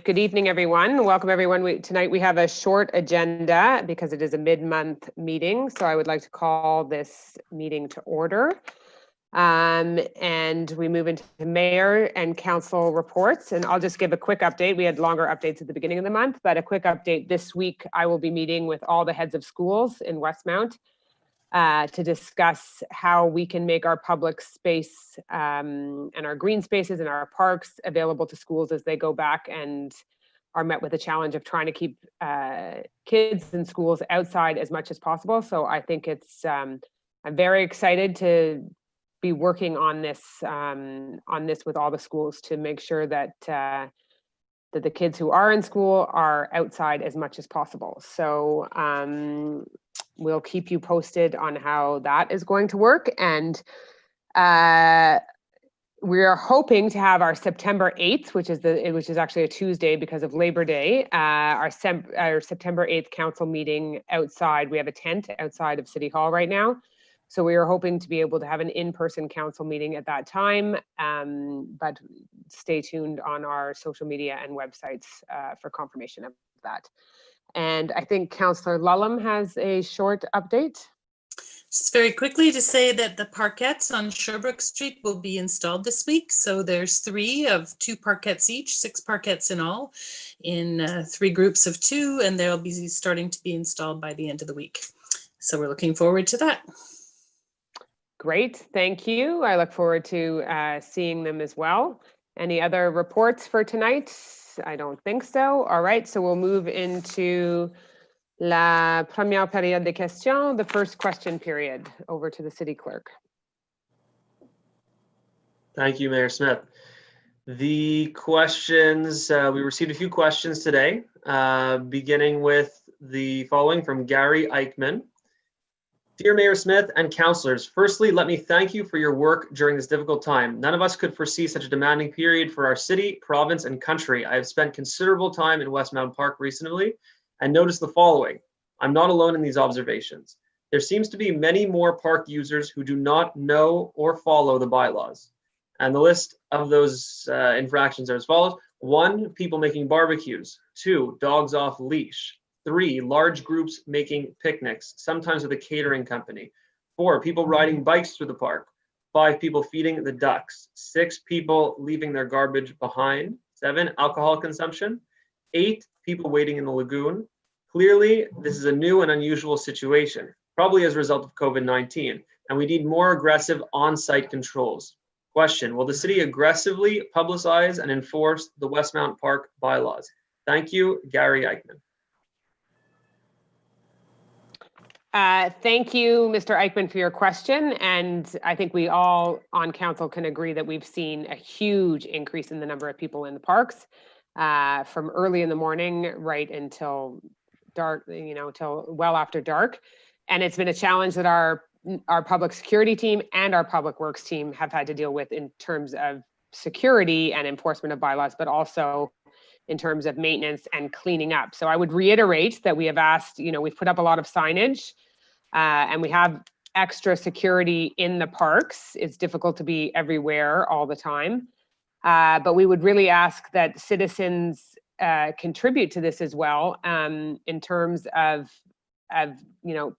Good evening, everyone. Welcome, everyone. Tonight we have a short agenda because it is a mid-month meeting. So I would like to call this meeting to order. And we move into mayor and council reports. And I'll just give a quick update. We had longer updates at the beginning of the month, but a quick update. This week, I will be meeting with all the heads of schools in Westmount to discuss how we can make our public space and our green spaces and our parks available to schools as they go back and are met with the challenge of trying to keep kids in schools outside as much as possible. So I think it's, I'm very excited to be working on this with all the schools to make sure that that the kids who are in school are outside as much as possible. So we'll keep you posted on how that is going to work. And we are hoping to have our September 8th, which is actually a Tuesday because of Labor Day, our September 8th council meeting outside. We have a tent outside of City Hall right now. So we are hoping to be able to have an in-person council meeting at that time, but stay tuned on our social media and websites for confirmation of that. And I think Councillor Lulham has a short update. Just very quickly to say that the parkettes on Sherbrooke Street will be installed this week. So there's 3 of 2 parkettes each, 6 parkettes in all, in 3 groups of 2, and they'll be starting to be installed by the end of the week. So we're looking forward to that. Great, thank you. I look forward to seeing them as well. Any other reports for tonight? I don't think so. All right, so we'll move into la première période de questions, the first question period. Over to the city clerk. Thank you, Mayor Smith. The questions, we received a few questions today, beginning with the following from Gary Eichmann. Dear Mayor Smith and councillors, firstly, let me thank you for your work during this difficult time. None of us could foresee such a demanding period for our city, province, and country. I have spent considerable time in Westmount Park recently and noticed the following. I'm not alone in these observations. There seems to be many more park users who do not know or follow the bylaws. And the list of those infractions are as follows. 1, people making barbecues. 2, dogs off leash. 3, large groups making picnics, sometimes with a catering company. 4, people riding bikes through the park. 5, people feeding the ducks. 6, people leaving their garbage behind. 7, alcohol consumption. 8, people waiting in the lagoon. Clearly, this is a new and unusual situation, probably as a result of COVID-19, and we need more aggressive on-site controls. Question, will the city aggressively publicize and enforce the Westmount Park bylaws? Thank you, Gary Eichmann. Thank you, Mr. Eichmann, for your question. And I think we all on council can agree that we've seen a huge increase in the number of people in the parks from early in the morning right until dark, till well after dark. And it's been a challenge that our public security team and our public works team have had to deal with in terms of security and enforcement of bylaws, but also in terms of maintenance and cleaning up. So I would reiterate that we have asked, we've put up a lot of signage and we have extra security in the parks. It's difficult to be everywhere all the time. But we would really ask that citizens contribute to this as well in terms of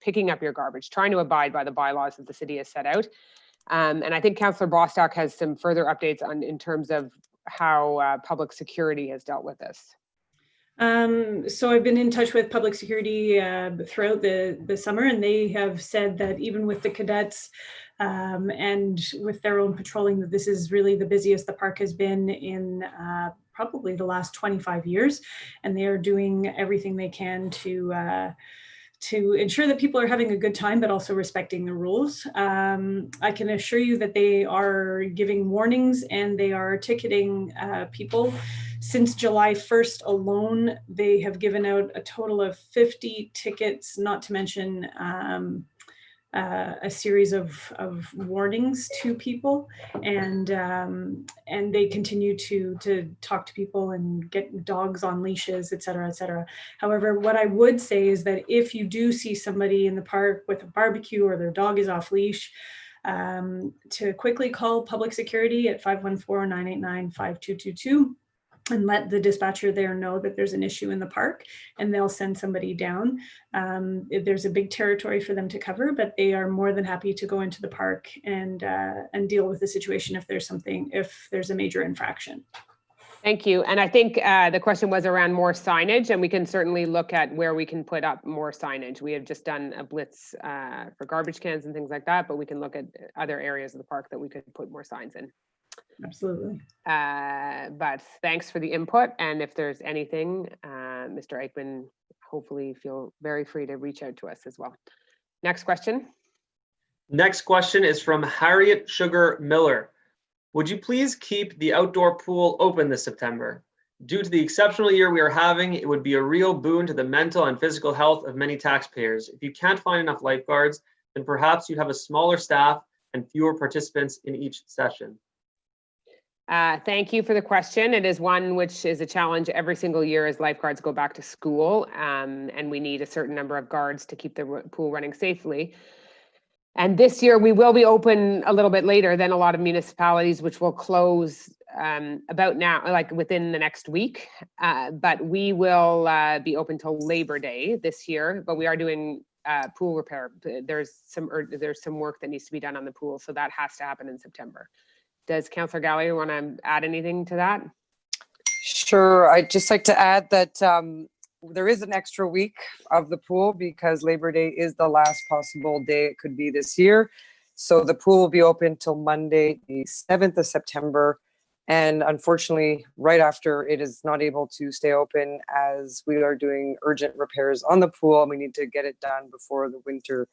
picking up your garbage, trying to abide by the bylaws that the city has set out. And I think Councillor Bostock has some further updates in terms of how public security has dealt with this. So I've been in touch with public security throughout the summer, and they have said that even with the cadets and with their own patrolling, that this is really the busiest the park has been in probably the last 25 years. And they are doing everything they can to ensure that people are having a good time, but also respecting the rules. I can assure you that they are giving warnings and they are ticketing people. Since July 1st alone, they have given out a total of 50 tickets, not to mention a series of warnings to people, and they continue to talk to people and get dogs on leashes, et cetera, et cetera. However, what I would say is that if you do see somebody in the park with a barbecue or their dog is off leash, to quickly call public security at 514-989-5222. and let the dispatcher there know that there's an issue in the park, and they'll send somebody down. There's a big territory for them to cover, but they are more than happy to go into the park and deal with the situation if there's a major infraction. Thank you. And I think the question was around more signage, and we can certainly look at where we can put up more signage. We have just done a blitz for garbage cans and things like that, but we can look at other areas of the park that we could put more signs in. Absolutely. But thanks for the input. And if there's anything, Mr. Eichmann, hopefully feel very free to reach out to us as well. Next question. Next question is from Harriet Sugar Miller. Would you please keep the outdoor pool open this September? Due to the exceptional year we are having, it would be a real boon to the mental and physical health of many taxpayers. If you can't find enough lifeguards, then perhaps you'd have a smaller staff and fewer participants in each session. Thank you for the question. It is one which is a challenge every single year as lifeguards go back to school, and we need a certain number of guards to keep the pool running safely. And this year we will be open a little bit later than a lot of municipalities, which will close about now, like within the next week. But we will be open till Labor Day this year, but we are doing pool repair. There's some work that needs to be done on the pool, so that has to happen in September. Does Councillor Gallagher want to add anything to that? Sure. I'd just like to add that there is an extra week of the pool because Labor Day is the last possible day it could be this year. So the pool will be open till Monday, the 7th of September. And unfortunately, right after, it is not able to stay open as we are doing urgent repairs on the pool, and we need to get it done before the winter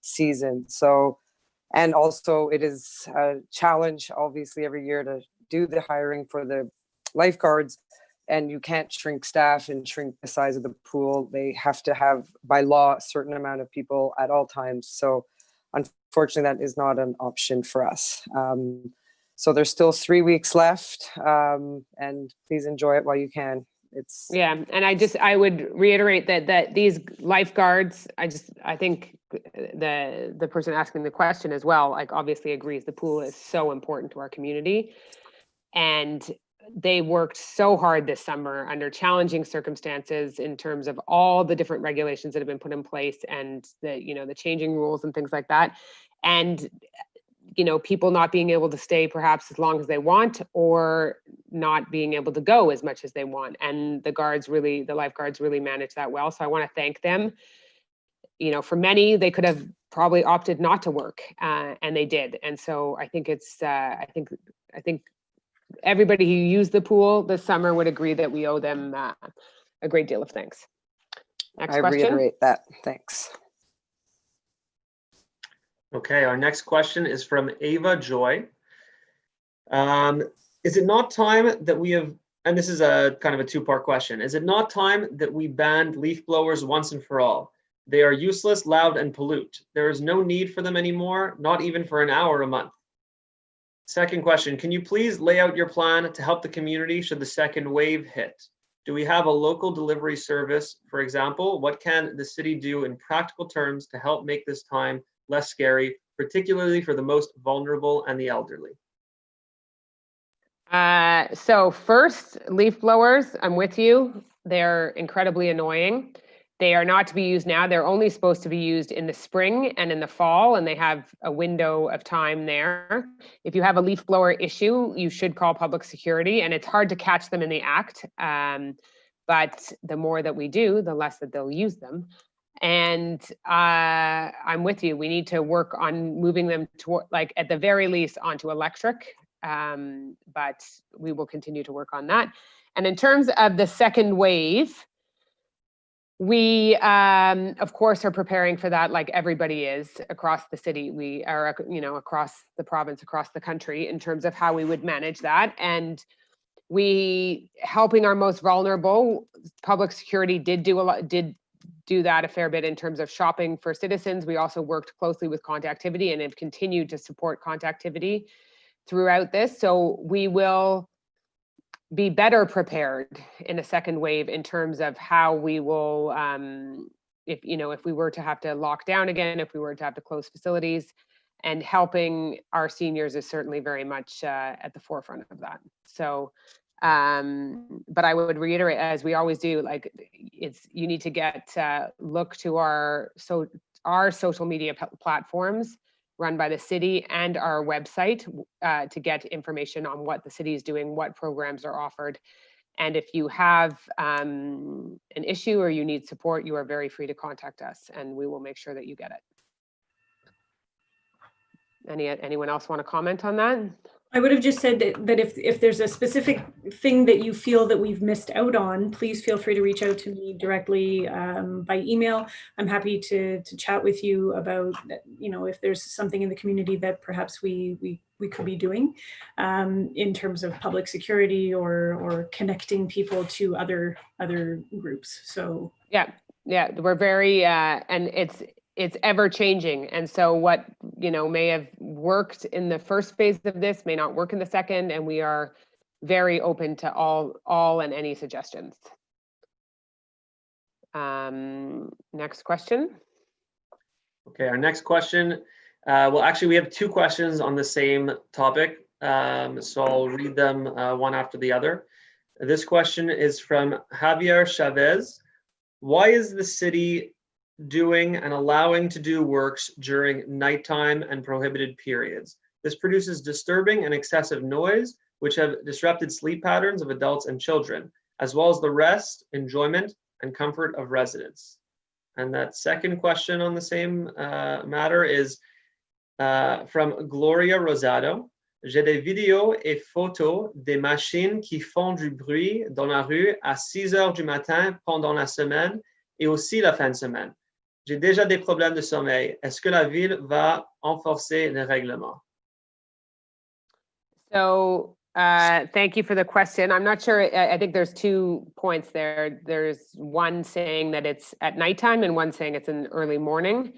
season. So, and also it is a challenge, obviously, every year to do the hiring for the lifeguards, and you can't shrink staff and shrink the size of the pool. They have to have, by law, a certain amount of people at all times. So unfortunately, that is not an option for us. So there's still 3 weeks left, and please enjoy it while you can. Yeah, and I would reiterate that these lifeguards, I think the person asking the question as well, like, obviously agrees the pool is so important to our community, and they worked so hard this summer under challenging circumstances in terms of all the different regulations that have been put in place and the changing rules and things like that, and people not being able to stay perhaps as long as they want, or not being able to go as much as they want. And the lifeguards really manage that well. So I want to thank them. For many, they could have probably opted not to work, and they did. And so I think I think everybody who used the pool this summer would agree that we owe them a great deal of thanks. Next question. I reiterate that. Thanks. Okay, our next question is from Ava Joy. Is it not time that we have, and this is a kind of a two-part question, is it not time that we banned leaf blowers once and for all? They are useless, loud, and pollute. There is no need for them anymore, not even for an hour a month. Second question, can you please lay out your plan to help the community should the second wave hit? Do we have a local delivery service? For example, what can the city do in practical terms to help make this time less scary, particularly for the most vulnerable and the elderly? So first, leaf blowers, I'm with you. They're incredibly annoying. They are not to be used now. They're only supposed to be used in the spring and in the fall, and they have a window of time there. If you have a leaf blower issue, you should call public security, and it's hard to catch them in the act. But the more that we do, the less that they'll use them. And I'm with you. We need to work on moving them to, like, at the very least, onto electric. But we will continue to work on that. And in terms of the second wave, we, of course, are preparing for that, like everybody is across the city. We are, across the province, across the country, in terms of how we would manage that. And we, helping our most vulnerable, public security did do that a fair bit in terms of shopping for citizens. We also worked closely with Contactivity and have continued to support Contactivity throughout this. So we will be better prepared in a second wave in terms of how we will, if we were to have to lock down again, if we were to have to close facilities, and helping our seniors is certainly very much at the forefront of that. So But I would reiterate, as we always do, like you need to get look to our social media platforms run by the city and our website to get information on what the city is doing, what programs are offered. And if you have an issue or you need support, you are very free to contact us and we will make sure that you get it. Anyone else want to comment on that? I would have just said that if there's a specific thing that you feel that we've missed out on, please feel free to reach out to me directly by email. I'm happy to chat with you about, if there's something in the community that perhaps we could be doing in terms of public security or connecting people to other groups. So yeah, we're very and it's ever changing. And so what, may have worked in the first phase of this may not work in the second. And we are very open to all and any suggestions. Next question. Okay, our next question. Well, actually, we have two questions on the same topic. So I'll read them one after the other. This question is from Javier Chavez. Why is the city doing and allowing to do works during nighttime and prohibited periods? This produces disturbing and excessive noise, which have disrupted sleep patterns of adults and children, as well as the rest, enjoyment, and comfort of residents. And that second question on the same matter is from Gloria Rosado. J'ai des vidéos et photos des machines qui font du bruit dans la rue à 6 heures du matin pendant la semaine et aussi la fin de semaine. J'ai déjà des problèmes de sommeil. Est-ce que la ville va enforcer les règlements? So thank you for the question. I'm not sure. I think there's 2 points there. There's one saying that it's at nighttime and one saying it's in early morning.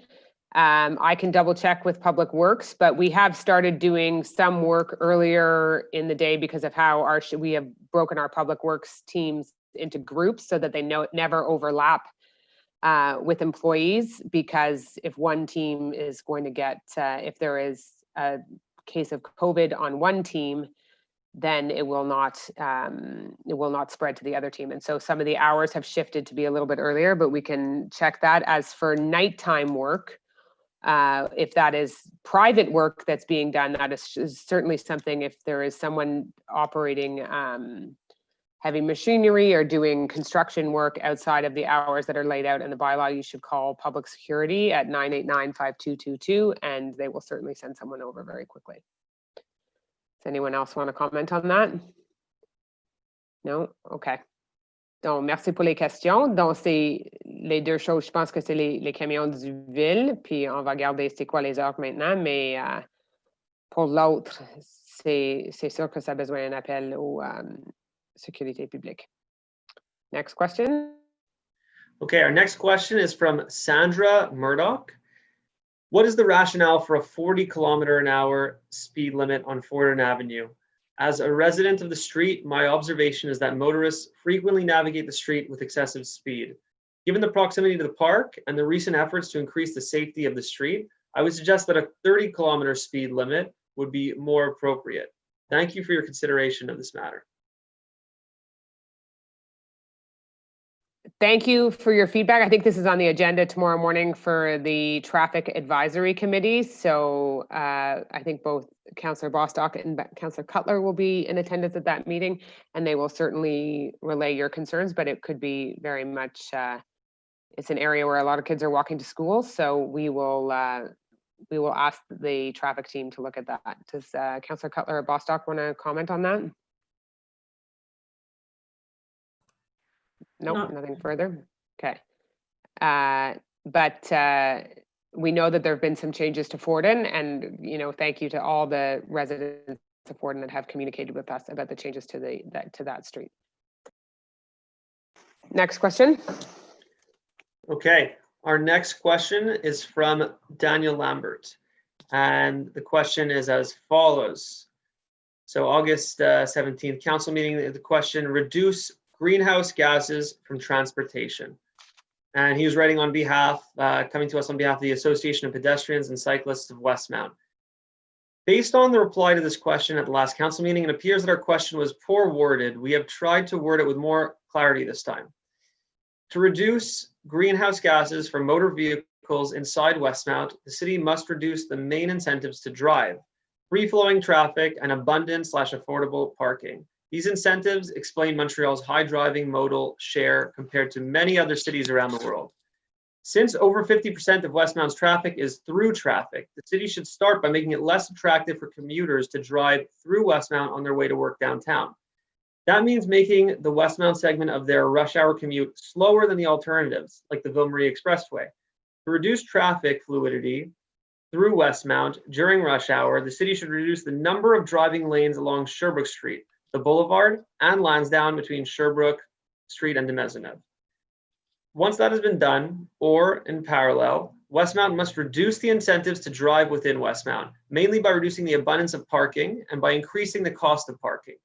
I can double check with Public Works, but we have started doing some work earlier in the day because of how we have broken our Public Works teams into groups so that they never overlap with employees, because if one team is going to get, if there is a case of COVID on one team, then it will not spread to the other team. And so some of the hours have shifted to be a little bit earlier, but we can check that. As for nighttime work, if that is private work that's being done, that is certainly something. If there is someone operating heavy machinery or doing construction work outside of the hours that are laid out in the bylaw, you should call public security at 989-5222, and they will certainly send someone over very quickly. Does anyone else want to comment on that? No? Okay. Donc, merci pour les questions. Donc, c'est les deux choses, je pense que c'est les camions du ville, puis on va regarder c'est quoi les heures maintenant, mais pour l'autre, c'est sûr que ça a besoin d'un appel aux sécurité publique. Next question. Okay, our next question is from Sandra Murdoch. What is the rationale for a 40-kilometer-an-hour speed limit on Fordham Avenue? As a resident of the street, my observation is that motorists frequently navigate the street with excessive speed. Given the proximity to the park and the recent efforts to increase the safety of the street, I would suggest that a 30-kilometer speed limit would be more appropriate. Thank you for your consideration of this matter. Thank you for your feedback. I think this is on the agenda tomorrow morning for the Traffic Advisory Committee. So I think both Councillor Bostock and Councillor Cutler will be in attendance at that meeting, and they will certainly relay your concerns, but it could be very much, it's an area where a lot of kids are walking to school. So we will ask the traffic team to look at that. Does Councillor Cutler or Bostock want to comment on that? Nope, nothing further. Okay. But we know that there have been some changes to Fordham, and thank you to all the residents of Fordham that have communicated with us about the changes to that street. Next question. Okay, our next question is from Daniel Lambert, and the question is as follows. So August 17th council meeting, the question: reduce greenhouse gases from transportation. And he was writing on behalf, coming to us on behalf of the Association of Pedestrians and Cyclists of Westmount. Based on the reply to this question at the last council meeting, it appears that our question was poor worded. We have tried to word it with more clarity this time. To reduce greenhouse gases from motor vehicles inside Westmount, the city must reduce the main incentives to drive, free-flowing traffic, and abundant/affordable parking. These incentives explain Montreal's high driving modal share compared to many other cities around the world. Since over 50% of Westmount's traffic is through traffic, the city should start by making it less attractive for commuters to drive through Westmount on their way to work downtown. That means making the Westmount segment of their rush hour commute slower than the alternatives, like the Ville Marie Expressway. To reduce traffic fluidity through Westmount during rush hour, the city should reduce the number of driving lanes along Sherbrooke Street, the Boulevard, and Lansdowne between Sherbrooke Street and de Maisonneuve. Once that has been done, or in parallel, Westmount must reduce the incentives to drive within Westmount, mainly by reducing the abundance of parking and by increasing the cost of parking.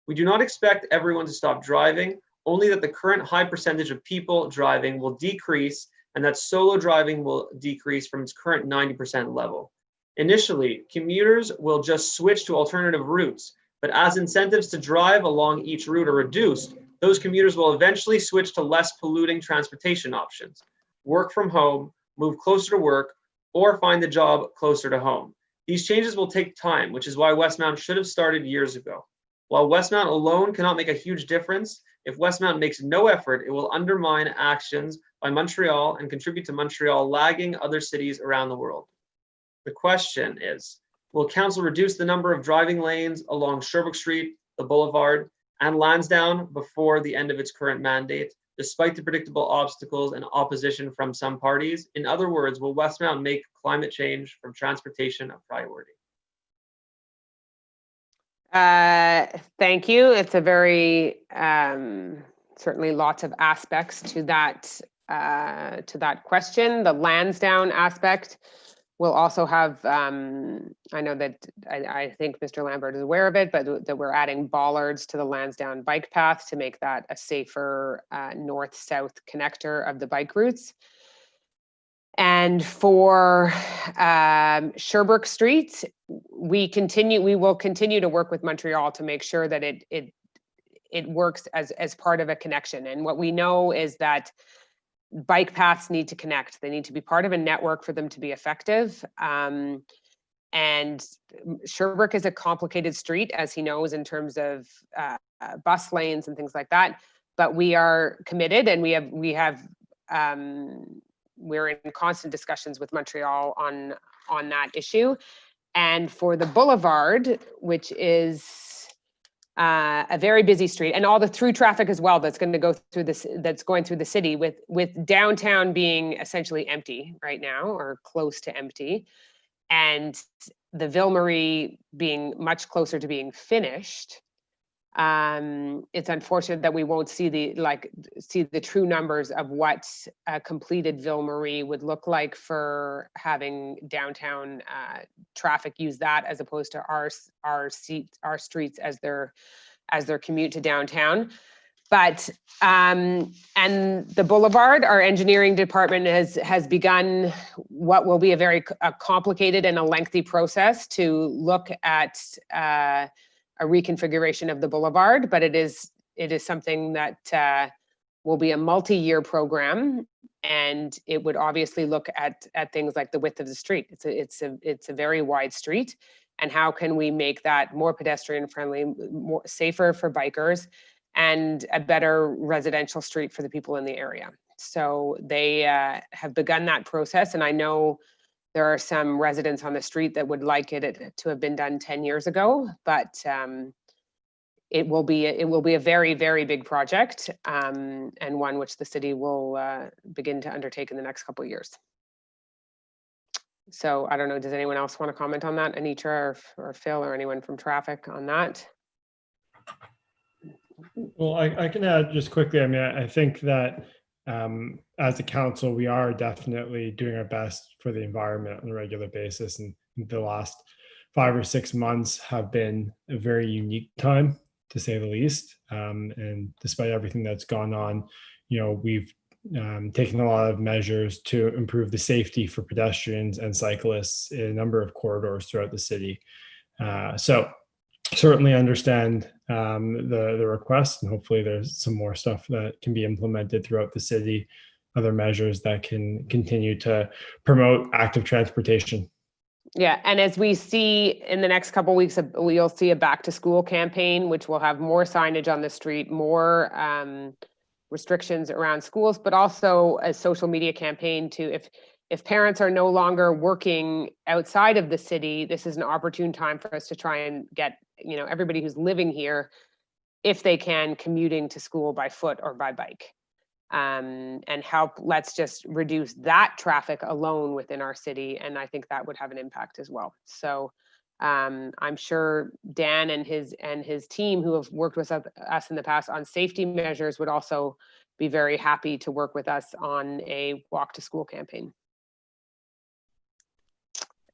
We do not expect everyone to stop driving, only that the current high percentage of people driving will decrease and that solo driving will decrease from its current 90% level. Initially, commuters will just switch to alternative routes, but as incentives to drive along each route are reduced, those commuters will eventually switch to less polluting transportation options, work from home, move closer to work, or find a job closer to home. These changes will take time, which is why Westmount should have started years ago. While Westmount alone cannot make a huge difference, if Westmount makes no effort, it will undermine actions by Montreal and contribute to Montreal lagging other cities around the world. The question is, will council reduce the number of driving lanes along Sherbrooke Street, the Boulevard, and Lansdowne before the end of its current mandate, despite the predictable obstacles and opposition from some parties? In other words, will Westmount make climate change from transportation a priority? Thank you. It's a very, certainly lots of aspects to that question. The Lansdowne aspect will also have, I know that I think Mr. Lambert is aware of it, but that we're adding bollards to the Lansdowne bike path to make that a safer north-south connector of the bike routes. And for Sherbrooke Street, we will continue to work with Montreal to make sure that it works as part of a connection. And what we know is that bike paths need to connect. They need to be part of a network for them to be effective. And Sherbrooke is a complicated street, as he knows, in terms of bus lanes and things like that. But we are committed, and we're in constant discussions with Montreal on that issue. And for the Boulevard, which is a very busy street, and all the through traffic as well that's going to go through this, that's going through the city, with downtown being essentially empty right now, or close to empty, and the Ville Marie being much closer to being finished. It's unfortunate that we won't see the true numbers of what a completed Ville Marie would look like for having downtown traffic use that, as opposed to our streets as their commute to downtown. But and the Boulevard, our engineering department has begun what will be a very complicated and a lengthy process to look at a reconfiguration of the Boulevard, but it is something that will be a multi-year program, and it would obviously look at things like the width of the street. It's a very wide street, and how can we make that more pedestrian friendly, more safer for bikers, and a better residential street for the people in the area. So they have begun that process, and I know there are some residents on the street that would like it to have been done 10 years ago, but it will be a very, very big project, and one which the city will begin to undertake in the next couple of years. So I don't know, does anyone else want to comment on that? Anitra or Phil or anyone from traffic on that? Well, I can add just quickly. I mean, I think that as a council, we are definitely doing our best for the environment on a regular basis. And the last 5 or 6 months have been a very unique time, to say the least. And despite everything that's gone on, we've taken a lot of measures to improve the safety for pedestrians and cyclists in a number of corridors throughout the city. So certainly understand the request, and hopefully there's some more stuff that can be implemented throughout the city, other measures that can continue to promote active transportation. Yeah, and as we see in the next couple of weeks, you'll see a back to school campaign, which will have more signage on the street, more restrictions around schools, but also a social media campaign to, if parents are no longer working outside of the city, this is an opportune time for us to try and get, everybody who's living here, if they can, commuting to school by foot or by bike. And help, let's just reduce that traffic alone within our city. And I think that would have an impact as well. So I'm sure Dan and his team, who have worked with us in the past on safety measures, would also be very happy to work with us on a walk to school campaign.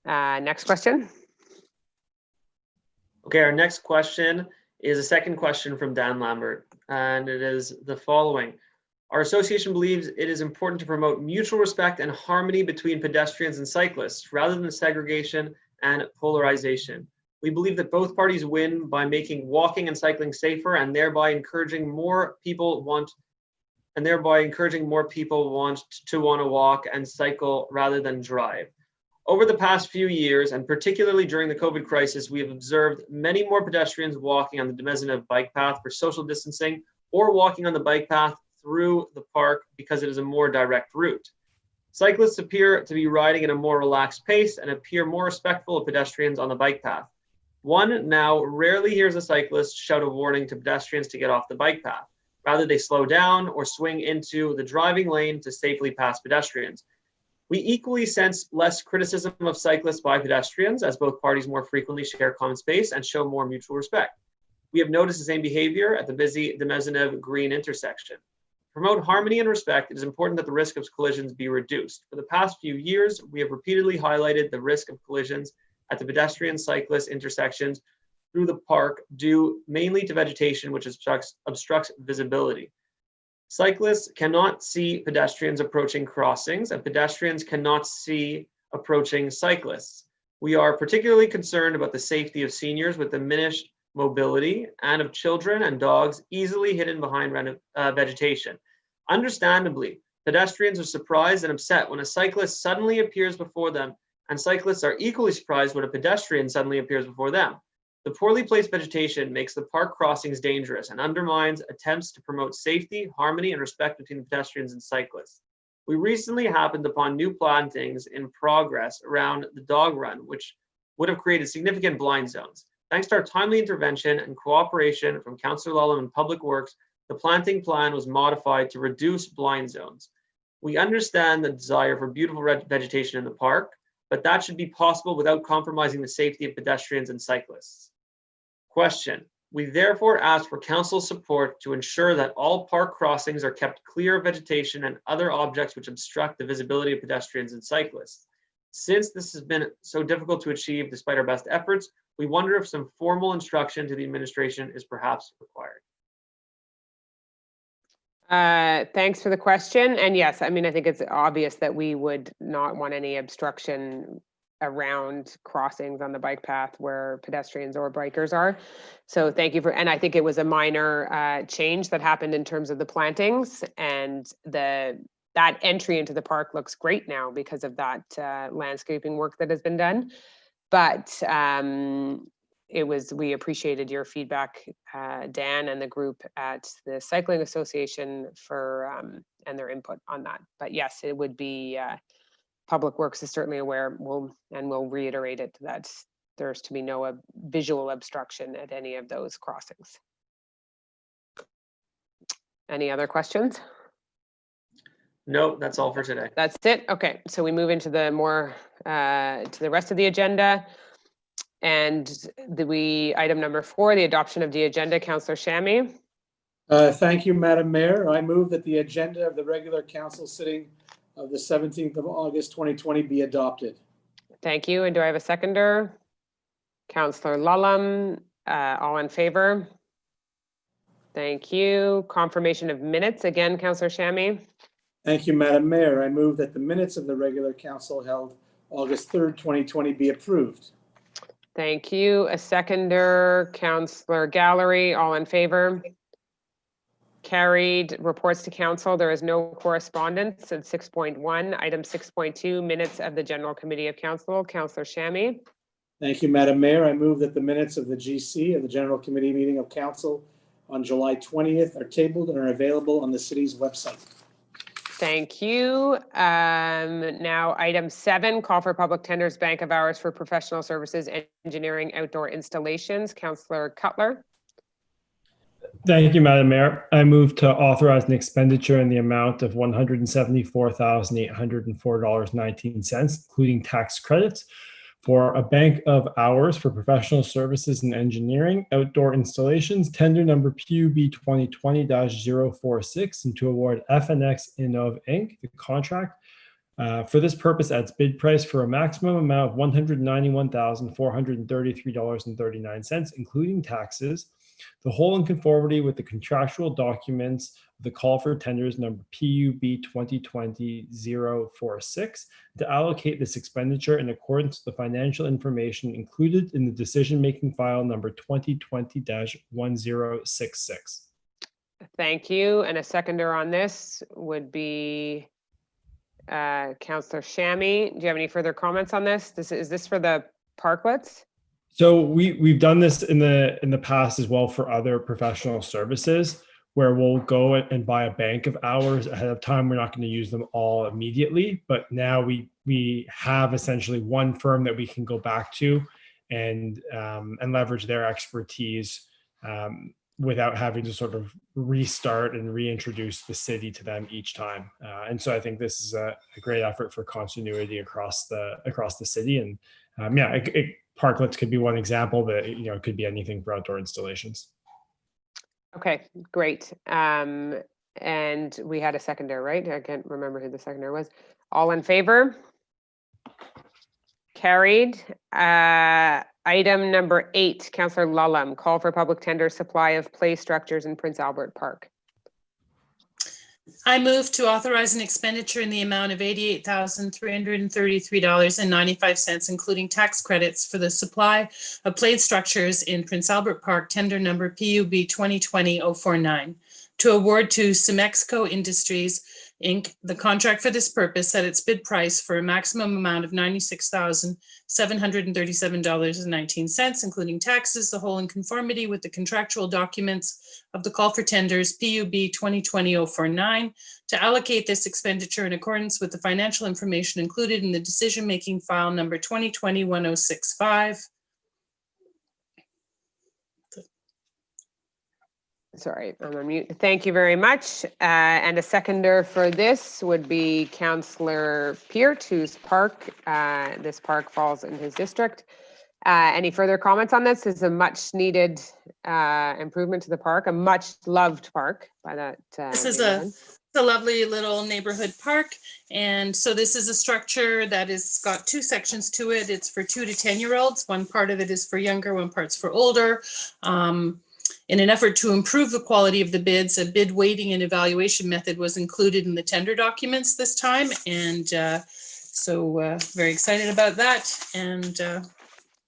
Next question. Okay, our next question is a second question from Dan Lambert, and it is the following. Our association believes it is important to promote mutual respect and harmony between pedestrians and cyclists rather than segregation and polarization. We believe that both parties win by making walking and cycling safer and thereby encouraging more people want to walk and cycle rather than drive. Over the past few years, and particularly during the COVID crisis, we have observed many more pedestrians walking on the de Maisonneuve bike path for social distancing or walking on the bike path through the park because it is a more direct route. Cyclists appear to be riding at a more relaxed pace and appear more respectful of pedestrians on the bike path. One now rarely hears a cyclist shout a warning to pedestrians to get off the bike path. Rather, they slow down or swing into the driving lane to safely pass pedestrians. We equally sense less criticism of cyclists by pedestrians, as both parties more frequently share common space and show more mutual respect. We have noticed the same behavior at the busy de Maisonneuve Green intersection. To promote harmony and respect, it is important that the risk of collisions be reduced. For the past few years, we have repeatedly highlighted the risk of collisions at the pedestrian-cyclist intersections through the park due mainly to vegetation which obstructs visibility. Cyclists cannot see pedestrians approaching crossings, and pedestrians cannot see approaching cyclists. We are particularly concerned about the safety of seniors with diminished mobility and of children and dogs easily hidden behind vegetation. Understandably, pedestrians are surprised and upset when a cyclist suddenly appears before them, and cyclists are equally surprised when a pedestrian suddenly appears before them. The poorly placed vegetation makes the park crossings dangerous and undermines attempts to promote safety, harmony, and respect between the pedestrians and cyclists. We recently happened upon new plantings in progress around the dog run, which would have created significant blind zones. Thanks to our timely intervention and cooperation from Councillor Lulham and Public Works, the planting plan was modified to reduce blind zones. We understand the desire for beautiful vegetation in the park, but that should be possible without compromising the safety of pedestrians and cyclists. Question. We therefore ask for council's support to ensure that all park crossings are kept clear of vegetation and other objects which obstruct the visibility of pedestrians and cyclists. Since this has been so difficult to achieve despite our best efforts, we wonder if some formal instruction to the administration is perhaps required. Thanks for the question. And yes, I mean, I think it's obvious that we would not want any obstruction around crossings on the bike path where pedestrians or bikers are. So thank you and I think it was a minor change that happened in terms of the plantings, and that entry into the park looks great now because of that landscaping work that has been done. But we appreciated your feedback, Dan and the group at the Cycling Association for and their input on that. But yes, it would be Public Works is certainly aware, we'll reiterate it, that there's to be no visual obstruction at any of those crossings. Any other questions? No, that's all for today. That's it. Okay, so we move into the more to the rest of the agenda, and item number 4, the adoption of the agenda. Councillor Shammy. Thank you, Madam Mayor. I move that the agenda of the regular council sitting of the 17th of August 2020 be adopted. Thank you. And do I have a seconder? Councillor Lulham. All in favor? Thank you. Confirmation of minutes again, Councillor Shammy. Thank you, Madam Mayor. I move that the minutes of the regular council held August 3rd, 2020 be approved. Thank you. A seconder, Councillor Gallery, all in favor? Carried. Reports to council. There is no correspondence at 6.1. Item 6.2, minutes of the General Committee of Council. Councillor Shammy. Thank you, Madam Mayor. I move that the minutes of the GC of the General Committee meeting of Council on July 20th are tabled and are available on the city's website. Thank you. Now, item 7, call for public tenders, bank of hours for professional services, engineering, outdoor installations. Councillor Cutler. Thank you, Madam Mayor. I move to authorize an expenditure in the amount of $174,804.19, including tax credits, for a bank of hours for professional services and engineering, outdoor installations, tender number PUB 2020-046, and to award FNX Innov Inc. the contract for this purpose at its bid price for a maximum amount of $191,433.39, including taxes, the whole in conformity with the contractual documents of the call for tenders number PUB 2020-046, to allocate this expenditure in accordance with the financial information included in the decision-making file number 2020-1066. Thank you. And a seconder on this would be Councillor Shammy. Do you have any further comments on this? Is this for the parklets? So we've done this in the past as well for other professional services, where we'll go and buy a bank of hours ahead of time. We're not going to use them all immediately, but now we have essentially one firm that we can go back to and leverage their expertise without having to sort of restart and reintroduce the city to them each time. And so I think this is a great effort for continuity across the city. And parklets could be one example, but it could be anything for outdoor installations. Okay, great. And we had a seconder, right? I can't remember who the seconder was. All in favor? Carried. Item number 8, Councillor Lulham, call for public tender supply of play structures in Prince Albert Park. I move to authorize an expenditure in the amount of $88,333.95, including tax credits, for the supply of played structures in Prince Albert Park, tender number PUB 2020-049, to award to Cemexco Industries, Inc. the contract for this purpose at its bid price for a maximum amount of $96,737.19, including taxes, the whole in conformity with the contractual documents of the call for tenders PUB 2020-049, to allocate this expenditure in accordance with the financial information included in the decision-making file number 2020-1065. Sorry, I'm on mute. Thank you very much. And a seconder for this would be Councillor Peart, whose park, this park falls in his district. Any further comments on this? This is a much needed improvement to the park, a much loved park by that. This is a lovely little neighborhood park. And so this is a structure that is got 2 sections to it. It's for 2 to 10-year-olds. One part of it is for younger, one part's for older. In an effort to improve the quality of the bids, a bid weighting and evaluation method was included in the tender documents this time. And so very excited about that. And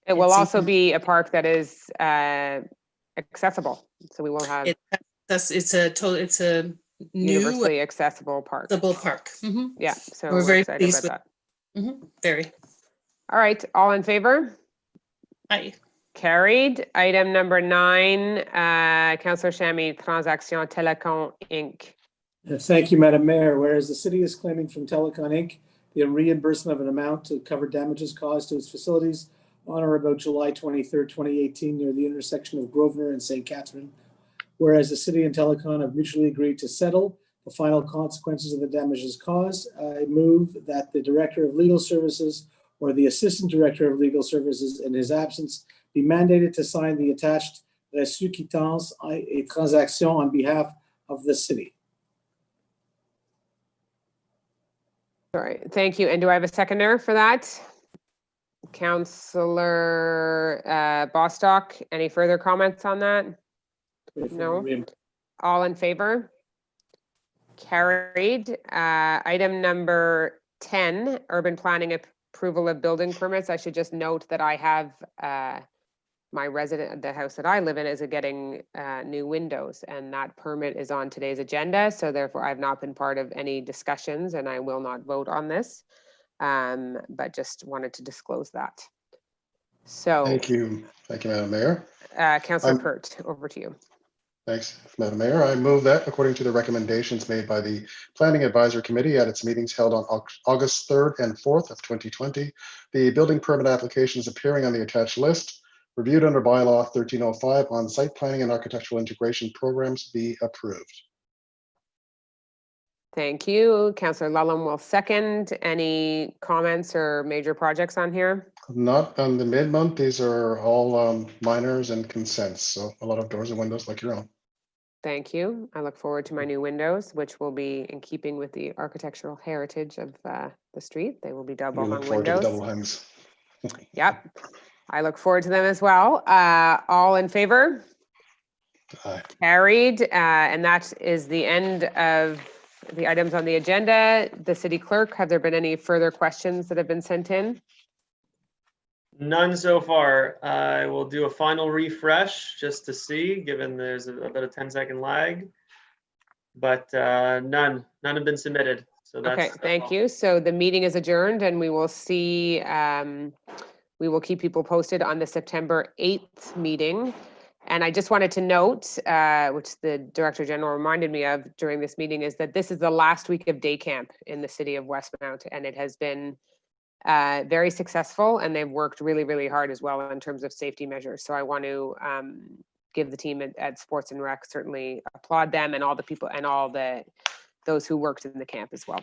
it will also be a park that is accessible. So we will have it's a new universally accessible park. Mm-hmm. Yeah, so we're very excited pleased about with that. Mm-hmm. Very. All right, all in favor? Aye. Carried. Item number 9, Councillor Shammy, Transaction Telecom Inc. Thank you, Madam Mayor. Whereas the city is claiming from Telecom Inc. the reimbursement of an amount to cover damages caused to its facilities on or about July 23rd, 2018, near the intersection of Grosvenor and St. Catherine. Whereas the city and Telecom have mutually agreed to settle the final consequences of the damages caused, I move that the Director of Legal Services or the Assistant Director of Legal Services, in his absence, be mandated to sign the attached reçu quittance et transaction on behalf of the city. All right, thank you. And do I have a seconder for that? Councillor Bostock, any further comments on that? No. All in favor? Carried. Item number 10, urban planning approval of building permits, I should just note that I have the house that I live in is getting new windows, and that permit is on today's agenda. So therefore, I've not been part of any discussions, and I will not vote on this. But just wanted to disclose that. So, Thank you, Madam Mayor. Councillor I'm- Pert, over to you. Thanks, Madam Mayor. I move that according to the recommendations made by the Planning Advisory Committee at its meetings held on August 3rd and 4th of 2020, the building permit applications appearing on the attached list, reviewed under bylaw 1305 on site planning and architectural integration programs, be approved. Thank you. Councillor Lulham will second. Any comments or major projects on here? Not on the mid-month. These are all minors and consents. So a lot of doors and windows like your own. Thank you. I look forward to my new windows, which will be in keeping with the architectural heritage of the street. They will be We double look hung forward to the windows. double hangs. Yep. I look forward to them as well. All in favor? Aye. Carried. And that is the end of the items on the agenda. The city clerk, have there been any further questions that have been sent in? None so far. I will do a final refresh just to see, given there's about a 10-second lag. But none have been submitted. So that's Okay, thank you. So the meeting is adjourned, and we will see, we will keep people posted on the September 8th meeting. And I just wanted to note, which the Director General reminded me of during this meeting, is that this is the last week of day camp in the city of Westmount, and it has been very successful, and they've worked really, really hard as well in terms of safety measures. So I want to give the team at Sports and Rec, certainly applaud them and all the people and all those who worked in the camp as well.